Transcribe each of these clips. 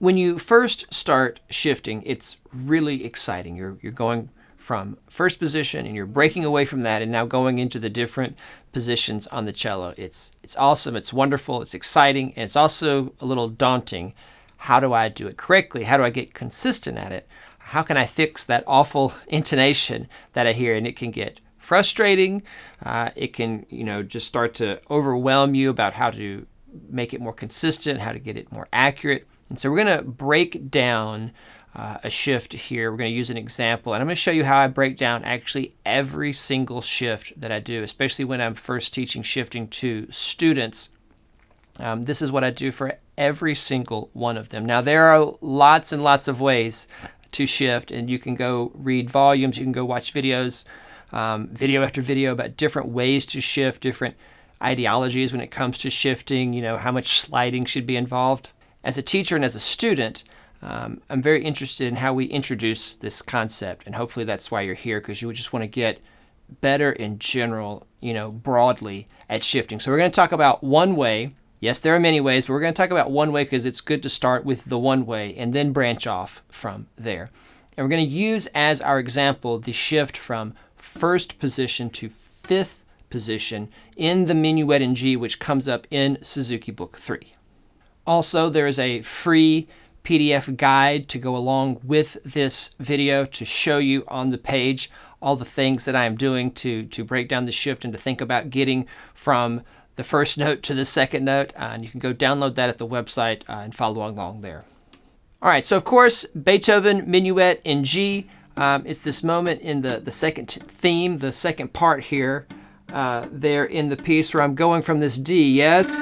when you first start shifting, it's really exciting. You're going from first position and you're breaking away from that and now going into the different positions on the cello. It's awesome, it's wonderful, it's exciting, and it's also a little daunting. How do I do it correctly? How do I get consistent at it? How can I fix that awful intonation that I hear? And it can get frustrating. It can, just start to overwhelm you about how to make it more consistent, how to get it more accurate. And so we're going to break down a shift here. We're going to use an example, and I'm going to show you how I break down actually every single shift that I do, especially when I'm first teaching shifting to students. This is what I do for every single one of them. Now, there are lots and lots of ways to shift, and you can go read volumes, you can go watch videos, video after video about different ways to shift, different ideologies when it comes to shifting, how much sliding should be involved. As a teacher and as a student, I'm very interested in how we introduce this concept, and hopefully that's why you're here, because you would just want to get better in general, broadly at shifting. So we're going to talk about one way. Yes, there are many ways, but we're going to talk about one way because it's good to start with the one way and then branch off from there. And we're going to use as our example the shift from first position to fifth position in the Minuet in G, which comes up in Suzuki Book 3. Also, there is a free PDF guide to go along with this video to show you on the page all the things that I am doing to break down the shift and to think about getting from the first note to the second note. And you can go download that at the website and follow along there. All right, so of course, Beethoven Minuet in G. It's this moment in the second theme, the second part here, there in the piece where I'm going from this D, yes?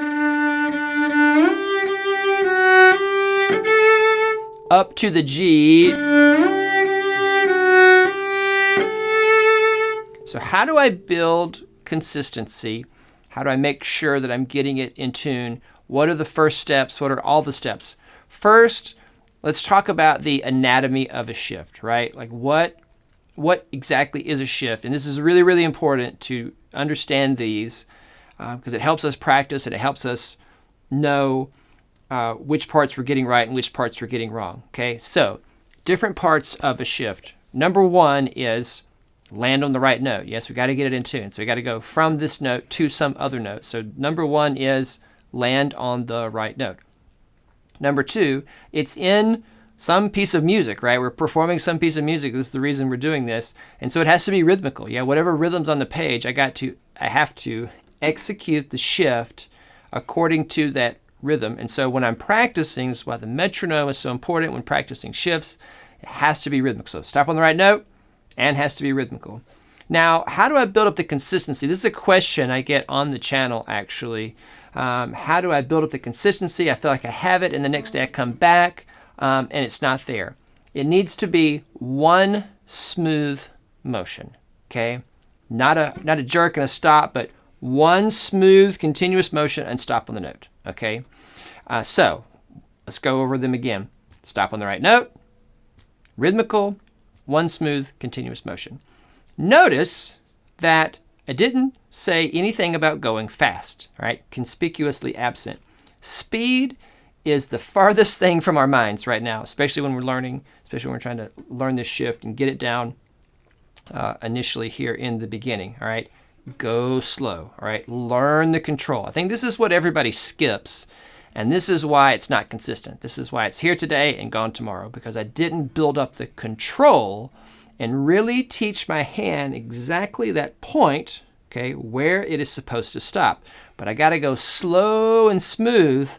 Up to the G. So how do I build consistency? How do I make sure that I'm getting it in tune? What are the first steps? What are all the steps? First, let's talk about the anatomy of a shift, right? Like what exactly is a shift? And this is really, really important to understand these because it helps us practice and it helps us know which parts we're getting right and which parts we're getting wrong. Okay, so different parts of a shift. Number one is land on the right note. Yes, we got to get it in tune. So we got to go from this note to some other note. So number one is land on the right note. Number two, it's in some piece of music, right? We're performing some piece of music. This is the reason we're doing this. And so it has to be rhythmical. Yeah, whatever rhythm's on the page, I have to execute the shift according to that rhythm. And so when I'm practicing, this is why the metronome is so important when practicing shifts. It has to be rhythmical. So stop on the right note and has to be rhythmical. Now, how do I build up the consistency? This is a question I get on the channel, actually. How do I build up the consistency? I feel like I have it, and the next day I come back, and it's not there. It needs to be one smooth motion, okay? Not a jerk and a stop, but one smooth, continuous motion and stop on the note, okay? So let's go over them again. Stop on the right note, rhythmical, one smooth, continuous motion. Notice that I didn't say anything about going fast, right? Conspicuously absent. Speed is the farthest thing from our minds right now, especially when we're learning, especially when we're trying to learn this shift and get it down initially here in the beginning, all right? Go slow, all right? Learn the control. I think this is what everybody skips, and this is why it's not consistent. This is why it's here today and gone tomorrow, because I didn't build up the control and really teach my hand exactly that point, okay, where it is supposed to stop. But I got to go slow and smooth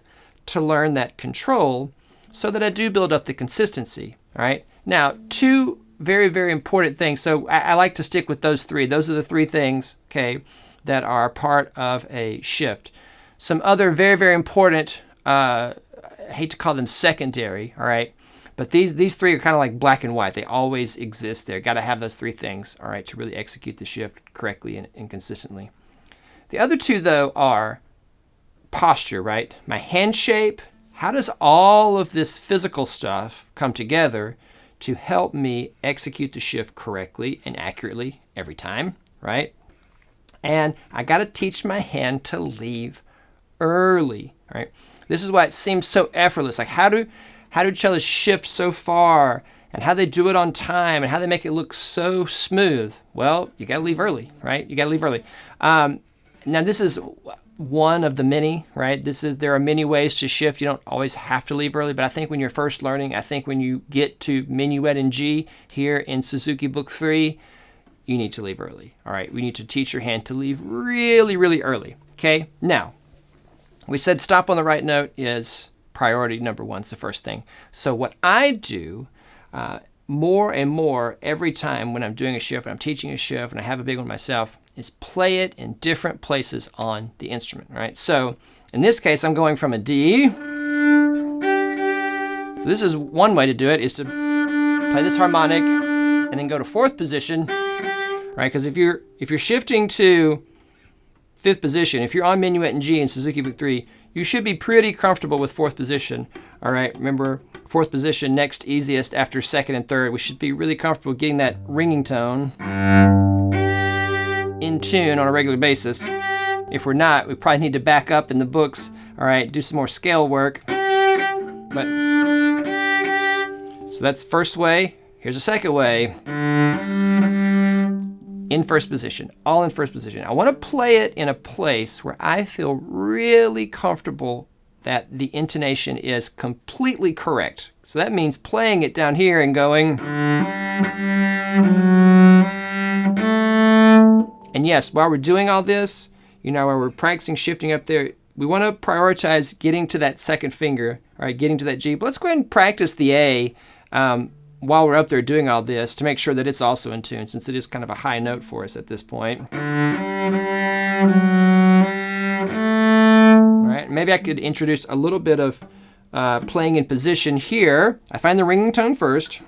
to learn that control so that I do build up the consistency, all right? Now, two very, very important things. So I like to stick with those three. Those are the three things, okay, that are part of a shift. Some other very, very important, I hate to call them secondary, all right? But these three are kind of like black and white. They always exist there. Got to have those three things, all right, to really execute the shift correctly and consistently. The other two, though, are posture, right? My hand shape. How does all of this physical stuff come together to help me execute the shift correctly and accurately every time, right? And I got to teach my hand to leave early, right? This is why it seems so effortless. Like how how do cellists shift so far, and how they do it on time, and how they make it look so smooth? Well, you got to leave early, right? You got to leave early. Now, this is one of the many, right? There are many ways to shift. You don't always have to leave early, but I think when you're first learning, I think when you get to Minuet and G here in Suzuki Book 3, you need to leave early, all right? We need to teach your hand to leave really, really early, okay? Now, we said stop on the right note is priority number one. It's the first thing. So what I do more and more every time when I'm doing a shift, when I'm teaching a shift, and I have a big one myself, is play it in different places on the instrument, right? So in this case, I'm going from a D. So this is one way to do it, is to play this harmonic and then go to fourth position, right? Because if you're shifting to fifth position, if you're on Minuet and G in Suzuki Book 3, you should be pretty comfortable with fourth position, all right? Remember, fourth position, next easiest after second and third. We should be really comfortable getting that ringing tone in tune on a regular basis. If we're not, we probably need to back up in the books, all right, do some more scale work. So that's first way. Here's a second way. In first position, all in first position. I want to play it in a place where I feel really comfortable that the intonation is completely correct. So that means playing it down here and going. And yes, while we're doing all this, while we're practicing shifting up there, we want to prioritize getting to that second finger, all right, getting to that G. But let's go ahead and practice the A while we're up there doing all this to make sure that it's also in tune, since it is kind of a high note for us at this point. All right, maybe I could introduce a little bit of playing in position here. I find the ringing tone first.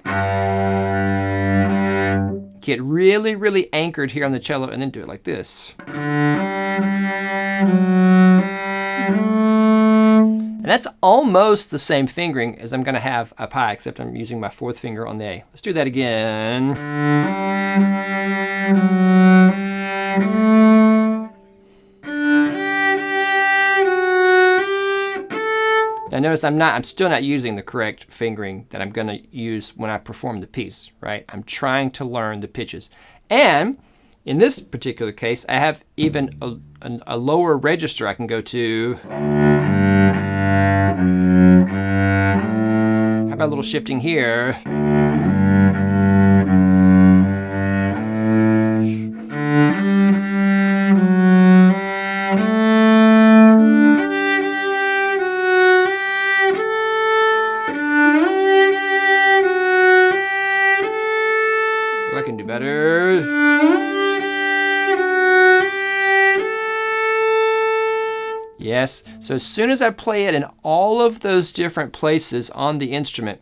Get really, really anchored here on the cello, and then do it like this. And that's almost the same fingering as I'm going to have up high, except I'm using my fourth finger on the A. Let's do that again. Now notice I'm still not using the correct fingering that I'm going to use when I perform the piece, right? I'm trying to learn the pitches. And in this particular case, I have even a lower register I can go to. How about a little shifting here? I can do better. Yes, so as soon as I play it in all of those different places on the instrument,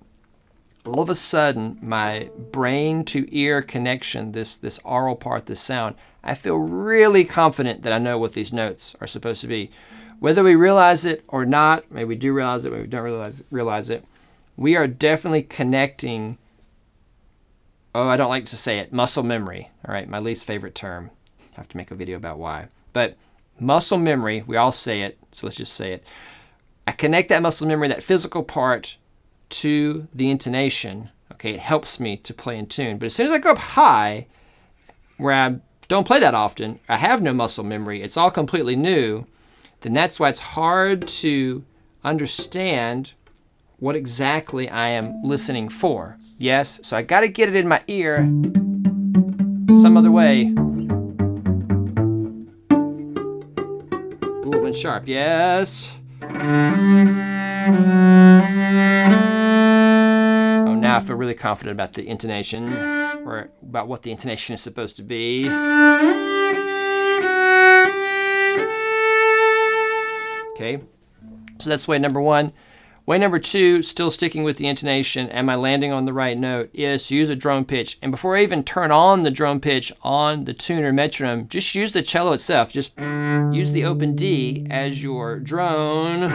all of a sudden my brain to ear connection, this aural part, this sound, I feel really confident that I know what these notes are supposed to be. Whether we realize it or not, maybe we do realize it, maybe we don't realize it, we are definitely connecting. Oh, I don't like to say it, muscle memory. All right, my least favorite term. I have to make a video about why. But muscle memory, we all say it, so let's just say it. I connect that muscle memory, that physical part, to the intonation. Okay, it helps me to play in tune. But as soon as I go up high, where I don't play that often, I have no muscle memory, it's all completely new, then that's why it's hard to understand what exactly I am listening for. Yes, so I got to get it in my ear some other way. Ooh, it went sharp, yes. Oh, now I feel really confident about the intonation, or about what the intonation is supposed to be. Okay, so that's way number one. Way number two, still sticking with the intonation, am I landing on the right note, is to use a drone pitch. And before I even turn on the drone pitch on the tuner metronome, just use the cello itself. Just use the open D as your drone.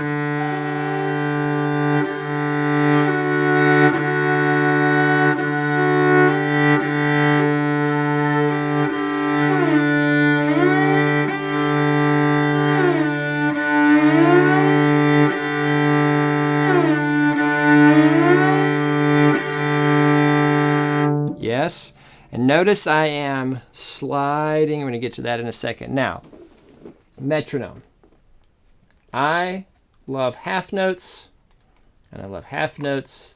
And notice I am sliding. I'm going to get to that in a second. Now, metronome. I love half notes, and I love half notes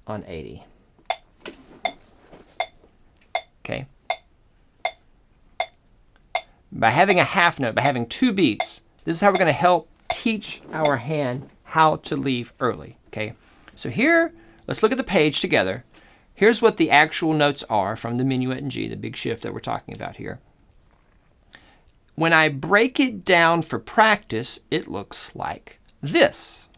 on 80. Okay. By having a half note, by having 2 beats, this is how we're going to help teach our hand how to leave early. Okay. So here, let's look at the page together. Here's what the actual notes are from the Minuet in G, the big shift that we're talking about here. When I break it down for practice, it looks like this.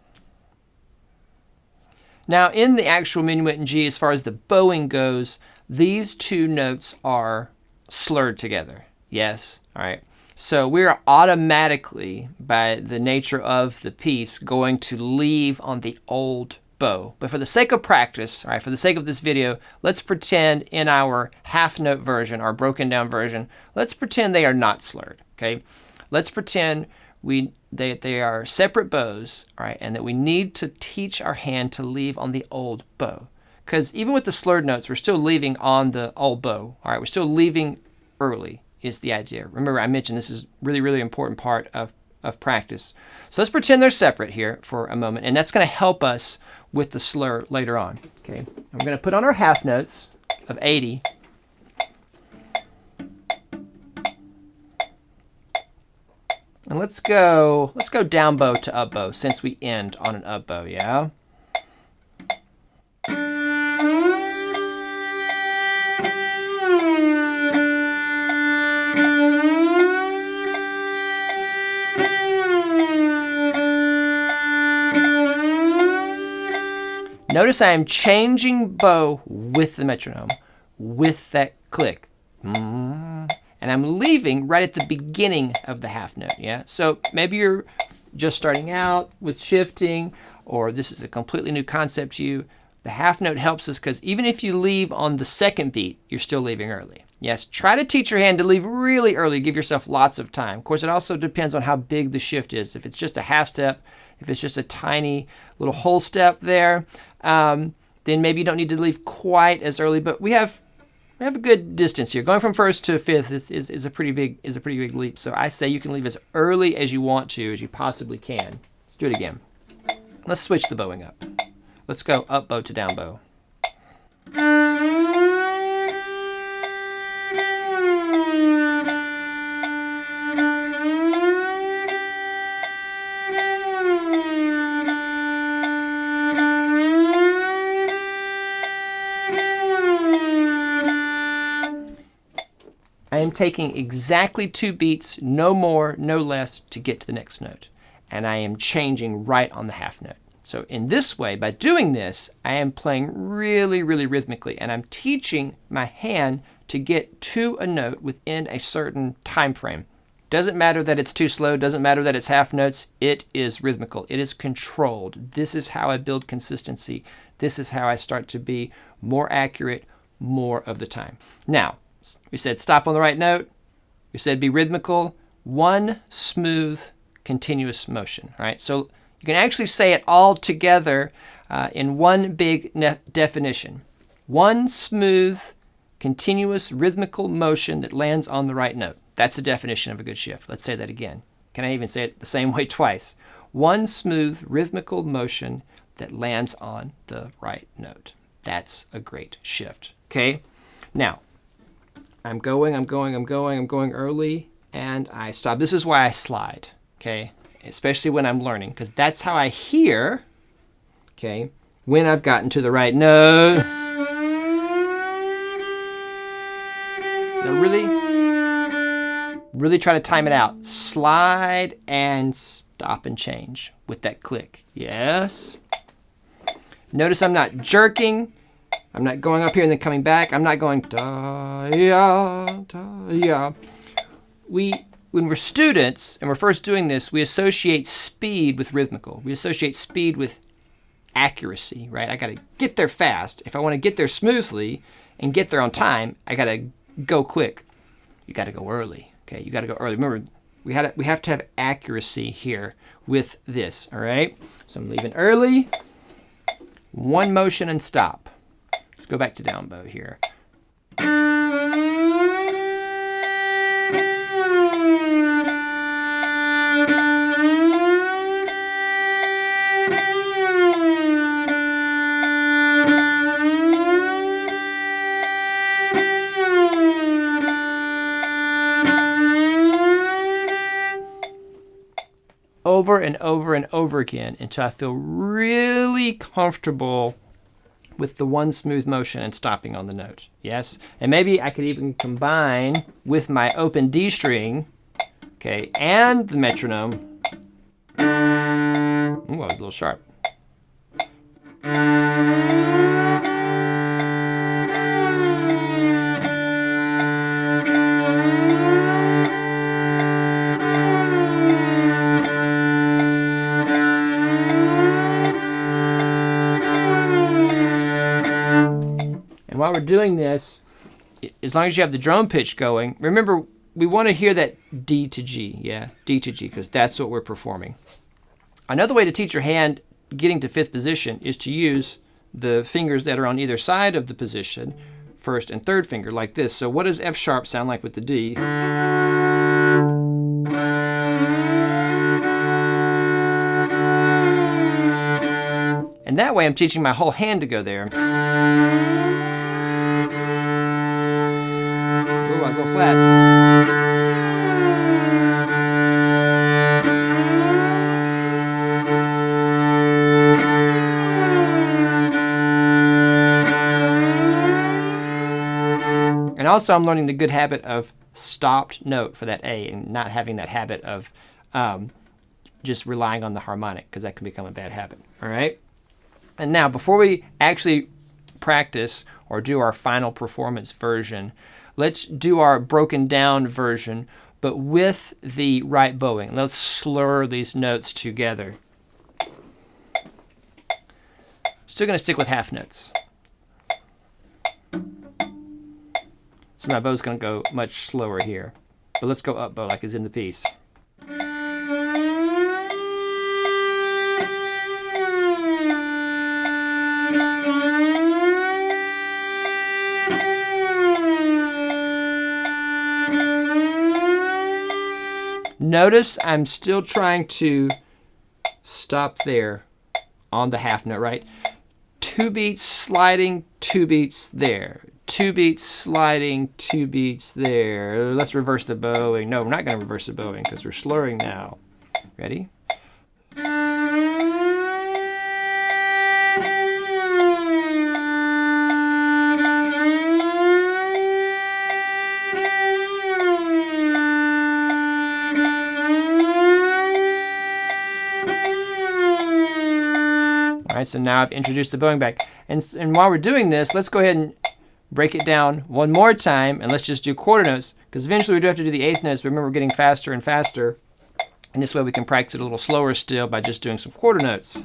Now, in the actual Minuet in G, as far as the bowing goes, these 2 notes are slurred together. Yes? All right. So we're automatically, by the nature of the piece, going to leave on the old bow. But for the sake of practice, all right, for the sake of this video, let's pretend in our half note version, our broken down version, let's pretend they are not slurred, okay? Let's pretend they are separate bows, all right, and that we need to teach our hand to leave on the old bow. Because even with the slurred notes, we're still leaving on the old bow, all right? We're still leaving early is the idea. Remember, I mentioned this is really, really important part of practice. So let's pretend they're separate here for a moment, and that's going to help us with the slur later on. Okay, I'm going to put on our half notes of 80. And let's go down bow to up bow since we end on an up bow, yeah? Notice I am changing bow with the metronome, with that click. And I'm leaving right at the beginning of the half note, yeah? So maybe you're just starting out with shifting, or this is a completely new concept to you. The half note helps us because even if you leave on the second beat, you're still leaving early. Yes, try to teach your hand to leave really early. Give yourself lots of time. Of course, it also depends on how big the shift is. If it's just a half step, if it's just a tiny little whole step there, then maybe you don't need to leave quite as early. But we have a good distance here. Going from first to fifth is a pretty big leap. So I say you can leave as early as you want to, as you possibly can. Let's do it again. Let's switch the bowing up. Let's go up bow to down bow. I am taking exactly 2 beats, no more, no less, to get to the next note. And I am changing right on the half note. So in this way, by doing this, I am playing really, really rhythmically, and I'm teaching my hand to get to a note within a certain time frame. Doesn't matter that it's too slow, doesn't matter that it's half notes, it is rhythmical, it is controlled. This is how I build consistency. This is how I start to be more accurate more of the time. Now, we said stop on the right note. We said be rhythmical. One smooth, continuous motion, right? So you can actually say it all together in one big definition. One smooth, continuous, rhythmical motion that lands on the right note. That's the definition of a good shift. Let's say that again. Can I even say it the same way twice? One smooth, rhythmical motion that lands on the right note. That's a great shift, okay? Now, I'm going early, and I stop. This is why I slide, okay? Especially when I'm learning, because that's how I hear, okay, when I've gotten to the right note. Now really try to time it out. Slide and stop and change with that click. Yes. Notice I'm not jerking. I'm not going up here and then coming back. I'm not going da-ya, da-ya. When we're students and we're first doing this, we associate speed with rhythmical. We associate speed with accuracy, right? I got to get there fast. If I want to get there smoothly and get there on time, I got to go quick. You got to go early, okay? You got to go early. Remember, we have to have accuracy here with this, all right? So I'm leaving early, one motion and stop. Let's go back to down bow here. Over and over and over again until I feel really comfortable with the one smooth motion and stopping on the note. Yes? And maybe I could even combine with my open D string, okay, and the metronome. Ooh, I was a little sharp. While we're doing this, as long as you have the drum pitch going, remember, we want to hear that D to G. Yeah, D to G, because that's what we're performing. Another way to teach your hand getting to fifth position is to use the fingers that are on either side of the position, first and third finger, like this. So what does F sharp sound like with the D? And that way I'm teaching my whole hand to go there. Ooh, I was a little flat. And also I'm learning the good habit of stopped note for that A and not having that habit of just relying on the harmonic, because that can become a bad habit. All right? And now, before we actually practice or do our final performance version, let's do our broken down version, but with the right bowing. Let's slur these notes together. Still going to stick with half notes. So my bow's going to go much slower here. But let's go up bow like it's in the piece. Notice I'm still trying to stop there on the half note, right? 2 beats sliding, 2 beats there. 2 beats sliding, 2 beats there. Let's reverse the bowing. No, we're not going to reverse the bowing because we're slurring now. Ready? All right, so now I've introduced the bowing back. And while we're doing this, let's go ahead and break it down one more time, and let's just do quarter notes, because eventually we do have to do the eighth notes. Remember, we're getting faster and faster, and this way we can practice it a little slower still by just doing some quarter notes.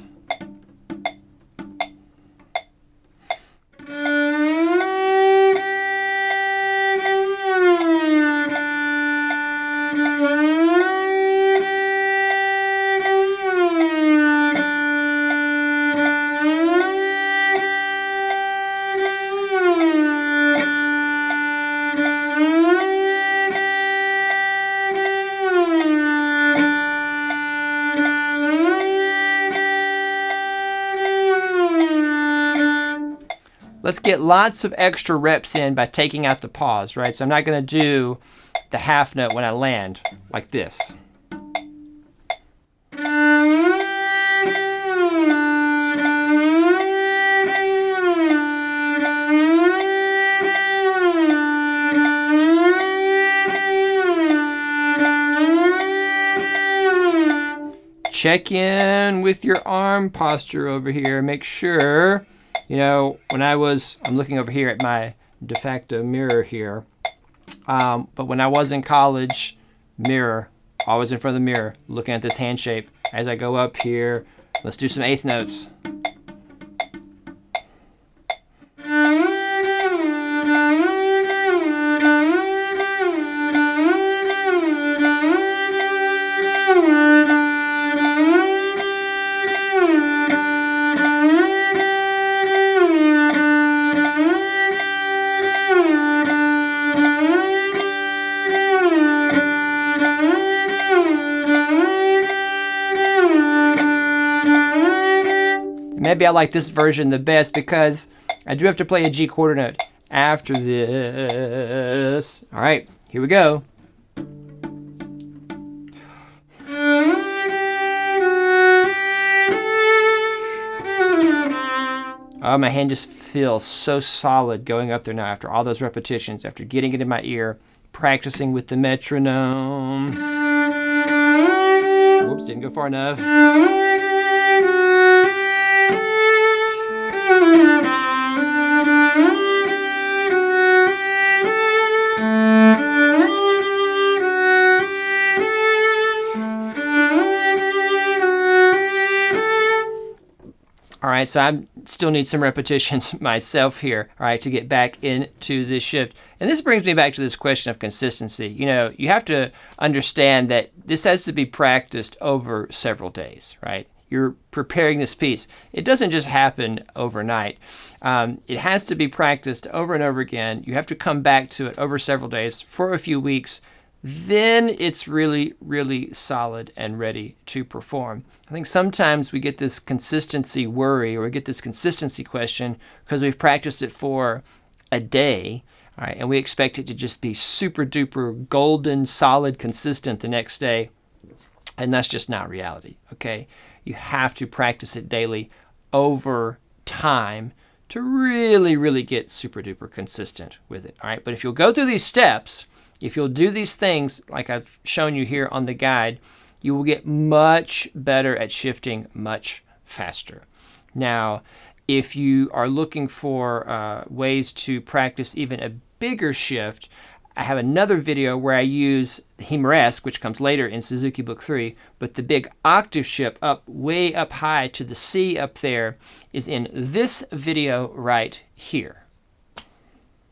Let's get lots of extra reps in by taking out the pause, right? So I'm not going to do the half note when I land like this. Check in with your arm posture over here. Make sure, you know, when I'm looking over here at my de facto mirror here, but when I was in college, mirror, always in front of the mirror, looking at this hand shape. As I go up here, let's do some eighth notes. maybe I like this version the best because I do have to play a G quarter note after this. All right, here we go. Oh, my hand just feels so solid going up there now after all those repetitions, after getting it in my ear, practicing with the metronome. Whoops, didn't go far enough. All right, so I still need some repetitions myself here, all right, to get back into this shift. And this brings me back to this question of consistency. You know, you have to understand that this has to be practiced over several days, right? You're preparing this piece. It doesn't just happen overnight. It has to be practiced over and over again. You have to come back to it over several days for a few weeks. Then it's really, really solid and ready to perform. I think sometimes we get this consistency worry, or we get this consistency question because we've practiced it for a day, all right, and we expect it to just be super duper golden, solid, consistent the next day. And that's just not reality, okay? You have to practice it daily over time to really, really get super duper consistent with it, all right? But if you'll go through these steps, if you'll do these things like I've shown you here on the guide, you will get much better at shifting much faster. Now, if you are looking for ways to practice even a bigger shift, I have another video where I use the Misc, which comes later in Suzuki Book 3, but the big octave shift up way up high to the C up there is in this video right here.